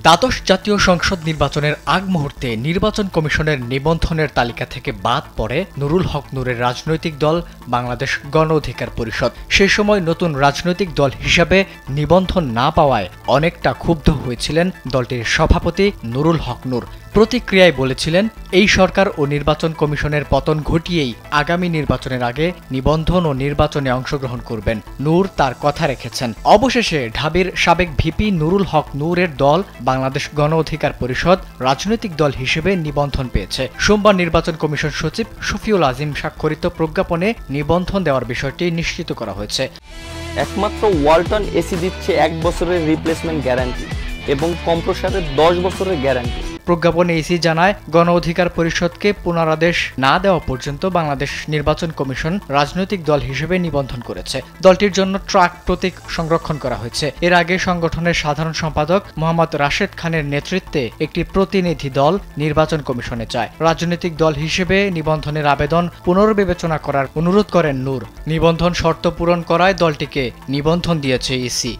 দ্বাদশ জাতীয় সংসদ নির্বাচনের আগ মুহূর্তে নির্বাচন কমিশনের নিবন্ধনের তালিকা থেকে বাদ পড়ে নুরুল হক নূরের রাজনৈতিক দল বাংলাদেশ গণ অধিকার পরিষদ। সে সময় নতুন রাজনৈতিক দল হিসাবে নিবন্ধন না পাওয়ায় অনেকটা ক্ষুব্ধ হয়েছিলেন দলটির সভাপতি নুরুল হক নূর। প্রতিক্রিয়ায় বলেছিলেন, এই সরকার ও নির্বাচন কমিশনের পতন ঘটিয়েই আগামী নির্বাচনের আগে নিবন্ধন ও নির্বাচনে অংশগ্রহণ করবেন। নূর তার কথা রেখেছেন। অবশেষে ঢাবির সাবেক ভিপি নুরুল হক নূরের দল বাংলাদেশ গণ অধিকার পরিষদ রাজনৈতিক দল হিসেবে নিবন্ধন পেয়েছে। সোমবার নির্বাচন কমিশন সচিব শফিউল আজিম স্বাক্ষরিত প্রজ্ঞাপনে নিবন্ধন দেওয়ার বিষয়টি নিশ্চিত করা হয়েছে। একমাত্র ওয়ালটন এসি দিচ্ছে 1 বছরের রিপ্লেসমেন্ট গ্যারান্টি এবং কম্প্রেসরের 10 বছরের গ্যারান্টি। প্রজ্ঞাপনে ইসি জানায়, গণ অধিকার পরিষদকে পুনরাদেশ না দেওয়া পর্যন্ত বাংলাদেশ নির্বাচন কমিশন রাজনৈতিক দল হিসেবে নিবন্ধন করেছে। দলটির জন্য ট্রাক প্রতীক সংরক্ষণ করা হয়েছে। এর আগে সংগঠনের সাধারণ সম্পাদক মোহাম্মদ রাশেদ খানের নেতৃত্বে একটি প্রতিনিধি দল নির্বাচন কমিশনে যায়। রাজনৈতিক দল হিসেবে নিবন্ধনের আবেদন পুনর্বিবেচনা করার অনুরোধ করেন নূর। নিবন্ধন শর্ত পূরণ করায় দলটিকে নিবন্ধন দিয়েছে ইসি।